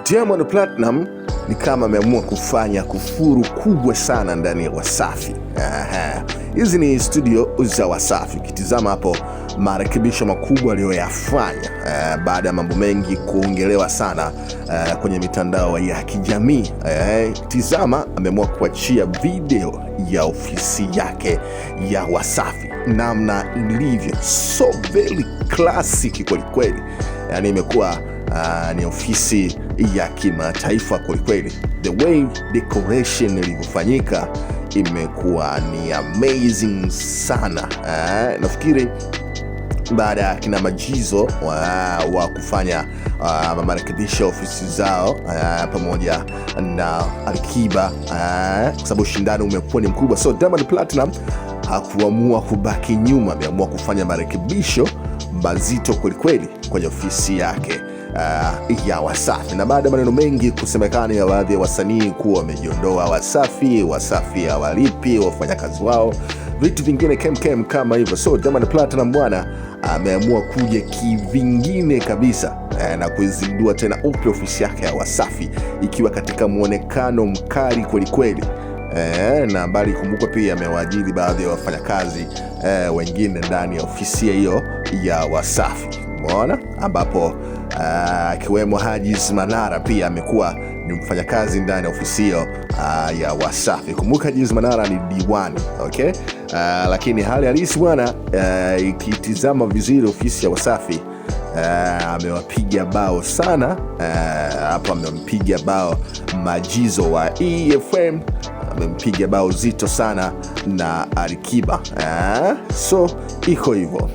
Diamond Platinum ni kama ameamua kufanya kufuru kubwa sana ndani ya Wasafi. Hizi ni studio za Wasafi. Ukitizama hapo marekebisho makubwa aliyoyafanya baada ya mambo mengi kuongelewa sana kwenye mitandao ya kijamii. Tizama, ameamua kuachia video ya ofisi yake ya Wasafi, namna ilivyo so very classic kweli kweli. Yani imekuwa ni ofisi ya kimataifa kweli kweli. The way decoration ilivyofanyika imekuwa ni amazing sana. Nafikiri baada ya kina Majizo wa kufanya marekebisho ofisi zao pamoja na Alikiba, kwa sababu ushindani umekuwa ni mkubwa, so Diamond Platinum hakuamua kubaki nyuma, ameamua kufanya marekebisho mazito kwelikweli kwenye ofisi yake ya Wasafi. Na baada ya maneno mengi kusemekana ya baadhi ya wasanii kuwa wamejiondoa Wasafi hawalipi wafanyakazi wao, vitu vingine kem kama hivyo, so Diamond Platinum bwana ameamua kuja kivingine kabisa na kuizindua tena upya ofisi yake ya Wasafi ikiwa katika muonekano mkali kweli kweli. Na bali kumbuka pia amewaajiri baadhi ya wafanyakazi wengine ndani ya ofisi hiyo ya Wasafi. Umeona ambapo akiwemo Hajiz Manara pia amekuwa ni mfanyakazi ndani ya ofisi hiyo ya Wasafi. Kumbuka Hajiz Manara ni diwani, okay? Lakini hali halisi bwana, ikitizama vizuri ofisi ya Wasafi amewapiga bao sana. Hapo amempiga bao Majizo wa EFM, amempiga bao zito sana na Alikiba. So iko hivyo.